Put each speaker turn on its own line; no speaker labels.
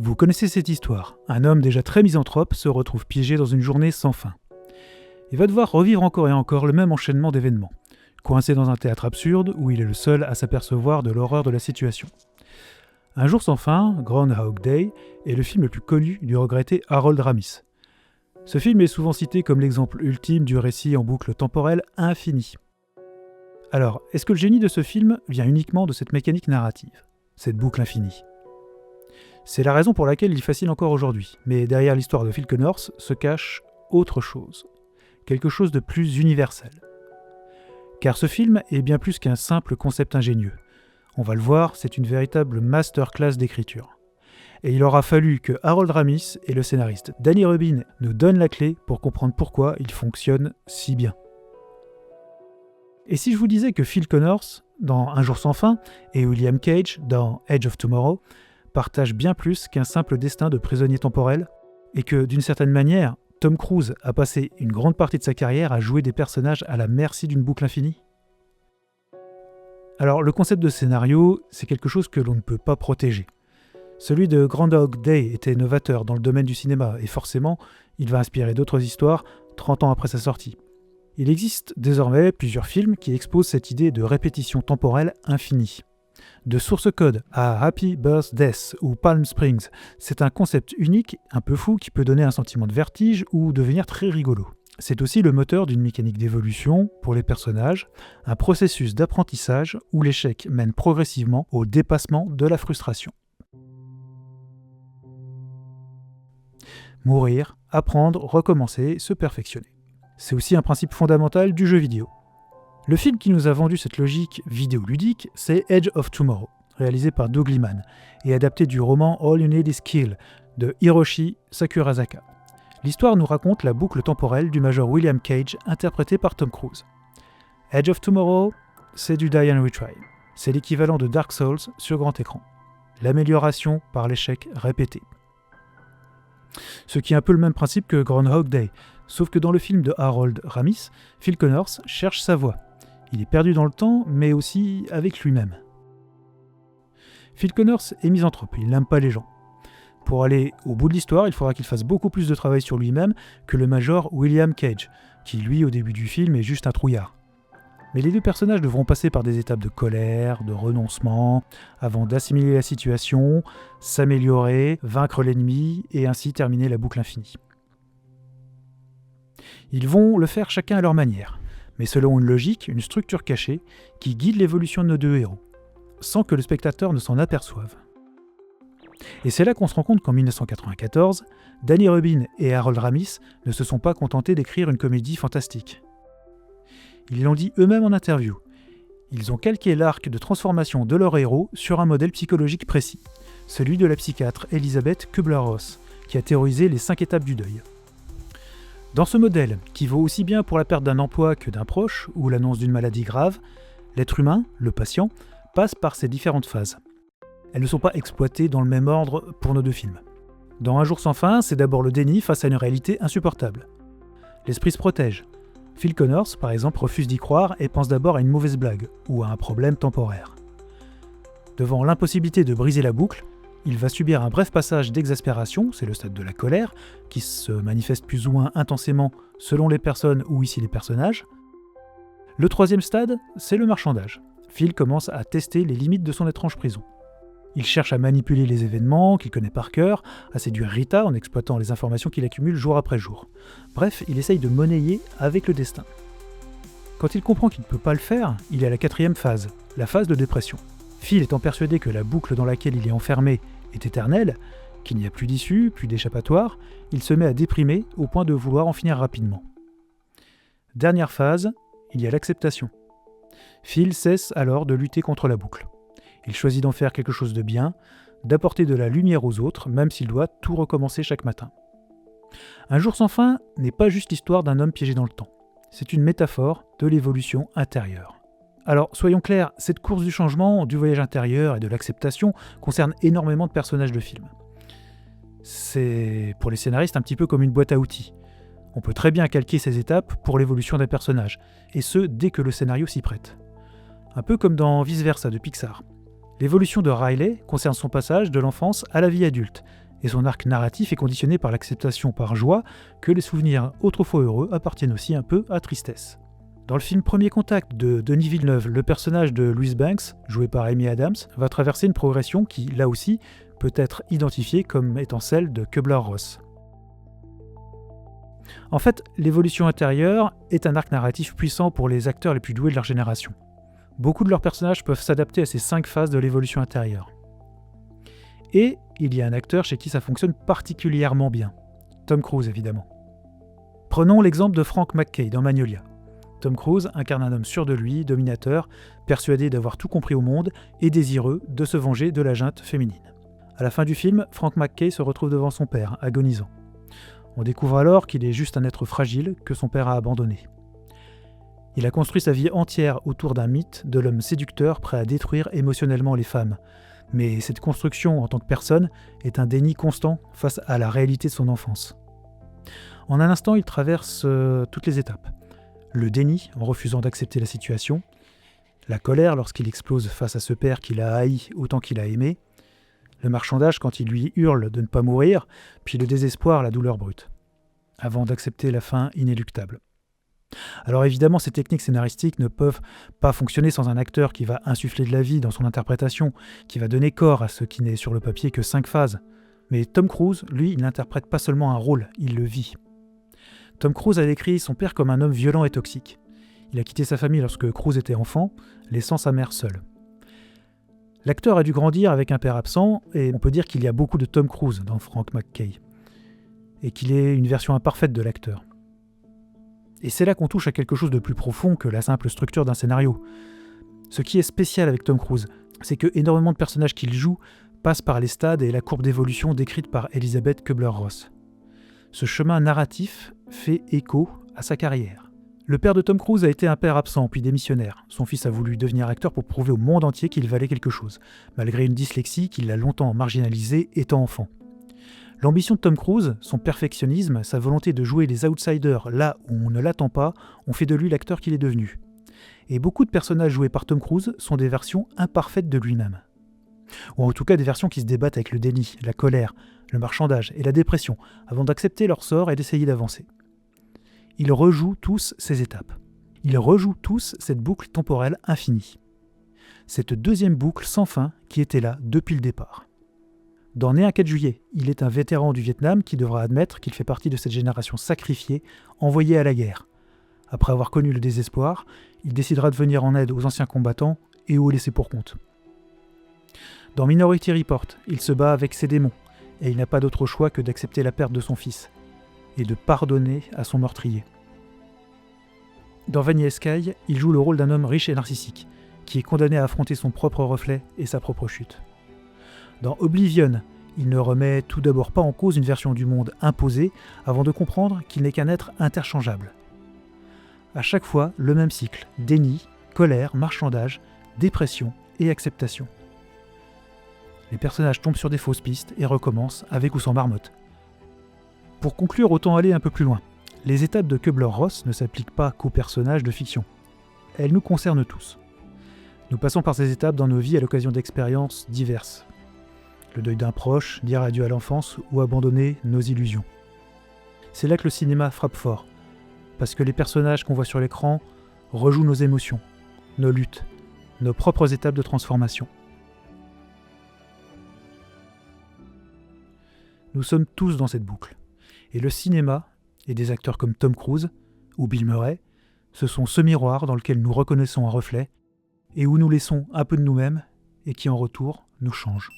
Vous connaissez cette histoire. Un homme déjà très misanthrope se retrouve piégé dans une journée sans fin. Il va devoir revivre encore et encore le même enchaînement d'événements, coincé dans un théâtre absurde où il est le seul à s'apercevoir de l'horreur de la situation. Un jour sans fin, Groundhog Day, est le film le plus connu du regretté Harold Ramis. Ce film est souvent cité comme l'exemple ultime du récit en boucle temporelle infinie. Alors, est-ce que le génie de ce film vient uniquement de cette mécanique narrative, cette boucle infinie ? C'est la raison pour laquelle il fascine encore aujourd'hui, mais derrière l'histoire de Phil Connors se cache autre chose, quelque chose de plus universel. Car ce film est bien plus qu'un simple concept ingénieux. On va le voir, c'est une véritable masterclass d'écriture. Et il aura fallu que Harold Ramis et le scénariste Danny Rubin nous donnent la clé pour comprendre pourquoi il fonctionne si bien. Et si je vous disais que Phil Connors, dans Un jour sans fin, et William Cage, dans Edge of Tomorrow, partagent bien plus qu'un simple destin de prisonnier temporel, et que, d'une certaine manière, Tom Cruise a passé une grande partie de sa carrière à jouer des personnages à la merci d'une boucle infinie ? Alors, le concept de scénario, c'est quelque chose que l'on ne peut pas protéger. Celui de Groundhog Day était novateur dans le domaine du cinéma, et forcément, il va inspirer d'autres histoires 30 ans après sa sortie. Il existe désormais plusieurs films qui exposent cette idée de répétition temporelle infinie. De Source Code à Happy Birthday ou Palm Springs, c'est un concept unique, un peu fou, qui peut donner un sentiment de vertige ou devenir très rigolo. C'est aussi le moteur d'une mécanique d'évolution pour les personnages, un processus d'apprentissage où l'échec mène progressivement au dépassement de la frustration. Mourir, apprendre, recommencer, se perfectionner. C'est aussi un principe fondamental du jeu vidéo. Le film qui nous a vendu cette logique vidéoludique, c'est Edge of Tomorrow, réalisé par Doug Liman, et adapté du roman All You Need Is Kill de Hiroshi Sakurazaka. L'histoire nous raconte la boucle temporelle du major William Cage, interprété par Tom Cruise. Edge of Tomorrow, c'est du Die and Retry. C'est l'équivalent de Dark Souls sur grand écran. L'amélioration par l'échec répété. Ce qui est un peu le même principe que Groundhog Day, sauf que dans le film de Harold Ramis, Phil Connors cherche sa voie. Il est perdu dans le temps, mais aussi avec lui-même. Phil Connors est misanthrope, il n'aime pas les gens. Pour aller au bout de l'histoire, il faudra qu'il fasse beaucoup plus de travail sur lui-même que le major William Cage, qui lui, au début du film, est juste un trouillard. Mais les deux personnages devront passer par des étapes de colère, de renoncement, avant d'assimiler la situation, s'améliorer, vaincre l'ennemi, et ainsi terminer la boucle infinie. Ils vont le faire chacun à leur manière, mais selon une logique, une structure cachée, qui guide l'évolution de nos deux héros, sans que le spectateur ne s'en aperçoive. Et c'est là qu'on se rend compte qu'en 1994, Danny Rubin et Harold Ramis ne se sont pas contentés d'écrire une comédie fantastique. Ils l'ont dit eux-mêmes en interview. Ils ont calqué l'arc de transformation de leur héros sur un modèle psychologique précis, celui de la psychiatre Elisabeth Kubler-Ross, qui a théorisé les 5 étapes du deuil. Dans ce modèle, qui vaut aussi bien pour la perte d'un emploi que d'un proche ou l'annonce d'une maladie grave, l'être humain, le patient, passe par ces différentes phases. Elles ne sont pas exploitées dans le même ordre pour nos deux films. Dans Un jour sans fin, c'est d'abord le déni face à une réalité insupportable. L'esprit se protège. Phil Connors, par exemple, refuse d'y croire et pense d'abord à une mauvaise blague ou à un problème temporaire. Devant l'impossibilité de briser la boucle, il va subir un bref passage d'exaspération, c'est le stade de la colère, qui se manifeste plus ou moins intensément selon les personnes ou ici les personnages. Le troisième stade, c'est le marchandage. Phil commence à tester les limites de son étrange prison. Il cherche à manipuler les événements qu'il connaît par cœur, à séduire Rita en exploitant les informations qu'il accumule jour après jour. Bref, il essaye de monnayer avec le destin. Quand il comprend qu'il ne peut pas le faire, il est à la 4e phase, la phase de dépression. Phil étant persuadé que la boucle dans laquelle il est enfermé est éternelle, qu'il n'y a plus d'issue, plus d'échappatoire, il se met à déprimer au point de vouloir en finir rapidement. Dernière phase, il y a l'acceptation. Phil cesse alors de lutter contre la boucle. Il choisit d'en faire quelque chose de bien, d'apporter de la lumière aux autres, même s'il doit tout recommencer chaque matin. Un jour sans fin n'est pas juste l'histoire d'un homme piégé dans le temps. C'est une métaphore de l'évolution intérieure. Alors, soyons clairs, cette course du changement, du voyage intérieur et de l'acceptation concerne énormément de personnages de films. C'est, pour les scénaristes, un petit peu comme une boîte à outils. On peut très bien calquer ces étapes pour l'évolution d'un personnage, et ce, dès que le scénario s'y prête. Un peu comme dans Vice Versa de Pixar. L'évolution de Riley concerne son passage de l'enfance à la vie adulte, Et son arc narratif est conditionné par l'acceptation par joie que les souvenirs autrefois heureux appartiennent aussi un peu à tristesse. Dans le film Premier Contact de Denis Villeneuve, le personnage de Louise Banks, joué par Amy Adams, va traverser une progression qui, là aussi, peut être identifiée comme étant celle de Kübler-Ross. En fait, l'évolution intérieure est un arc narratif puissant pour les acteurs les plus doués de leur génération. Beaucoup de leurs personnages peuvent s'adapter à ces 5 phases de l'évolution intérieure. Et il y a un acteur chez qui ça fonctionne particulièrement bien. Tom Cruise, évidemment. Prenons l'exemple de Frank McKay dans Magnolia. Tom Cruise incarne un homme sûr de lui, dominateur, persuadé d'avoir tout compris au monde et désireux de se venger de la junte féminine. À la fin du film, Frank McKay se retrouve devant son père, agonisant. On découvre alors qu'il est juste un être fragile que son père a abandonné. Il a construit sa vie entière autour d'un mythe de l'homme séducteur prêt à détruire émotionnellement les femmes. Mais cette construction en tant que personne est un déni constant face à la réalité de son enfance. En un instant, il traverse toutes les étapes. Le déni, en refusant d'accepter la situation, la colère lorsqu'il explose face à ce père qu'il a haï autant qu'il a aimé, le marchandage quand il lui hurle de ne pas mourir, puis le désespoir, la douleur brute, avant d'accepter la fin inéluctable. Alors évidemment, ces techniques scénaristiques ne peuvent pas fonctionner sans un acteur qui va insuffler de la vie dans son interprétation, qui va donner corps à ce qui n'est sur le papier que 5 phases. Mais Tom Cruise, lui, il n'interprète pas seulement un rôle, il le vit. Tom Cruise a décrit son père comme un homme violent et toxique. Il a quitté sa famille lorsque Cruise était enfant, laissant sa mère seule. L'acteur a dû grandir avec un père absent, et on peut dire qu'il y a beaucoup de Tom Cruise dans Frank McKay, et qu'il est une version imparfaite de l'acteur. Et c'est là qu'on touche à quelque chose de plus profond que la simple structure d'un scénario. Ce qui est spécial avec Tom Cruise, c'est que énormément de personnages qu'il joue passent par les stades et la courbe d'évolution décrite par Elisabeth Kübler-Ross. Ce chemin narratif fait écho à sa carrière. Le père de Tom Cruise a été un père absent puis démissionnaire. Son fils a voulu devenir acteur pour prouver au monde entier qu'il valait quelque chose, malgré une dyslexie qui l'a longtemps marginalisé étant enfant. L'ambition de Tom Cruise, son perfectionnisme, sa volonté de jouer les outsiders là où on ne l'attend pas, ont fait de lui l'acteur qu'il est devenu. Et beaucoup de personnages joués par Tom Cruise sont des versions imparfaites de lui-même. Ou en tout cas des versions qui se débattent avec le déni, la colère, le marchandage et la dépression, avant d'accepter leur sort et d'essayer d'avancer. Ils rejouent tous ces étapes. Ils rejouent tous cette boucle temporelle infinie. Cette deuxième boucle sans fin qui était là depuis le départ. Dans Né un 4 juillet, il est un vétéran du Vietnam qui devra admettre qu'il fait partie de cette génération sacrifiée, envoyée à la guerre. Après avoir connu le désespoir, il décidera de venir en aide aux anciens combattants et aux laissés pour compte. Dans Minority Report, il se bat avec ses démons, et il n'a pas d'autre choix que d'accepter la perte de son fils, et de pardonner à son meurtrier. Dans Vanilla Sky, il joue le rôle d'un homme riche et narcissique, qui est condamné à affronter son propre reflet et sa propre chute. Dans Oblivion, il ne remet tout d'abord pas en cause une version du monde imposée avant de comprendre qu'il n'est qu'un être interchangeable. À chaque fois, le même cycle, déni, colère, marchandage, dépression et acceptation. Les personnages tombent sur des fausses pistes et recommencent avec ou sans marmotte. Pour conclure, autant aller un peu plus loin. Les étapes de Kübler-Ross ne s'appliquent pas qu'aux personnages de fiction. Elles nous concernent tous. Nous passons par ces étapes dans nos vies à l'occasion d'expériences diverses. Le deuil d'un proche, dire adieu à l'enfance ou abandonner nos illusions. C'est là que le cinéma frappe fort, parce que les personnages qu'on voit sur l'écran rejouent nos émotions, nos luttes, nos propres étapes de transformation. Nous sommes tous dans cette boucle, et le cinéma, et des acteurs comme Tom Cruise ou Bill Murray, ce sont ce miroir dans lequel nous reconnaissons un reflet, et où nous laissons un peu de nous-mêmes, et qui en retour nous change.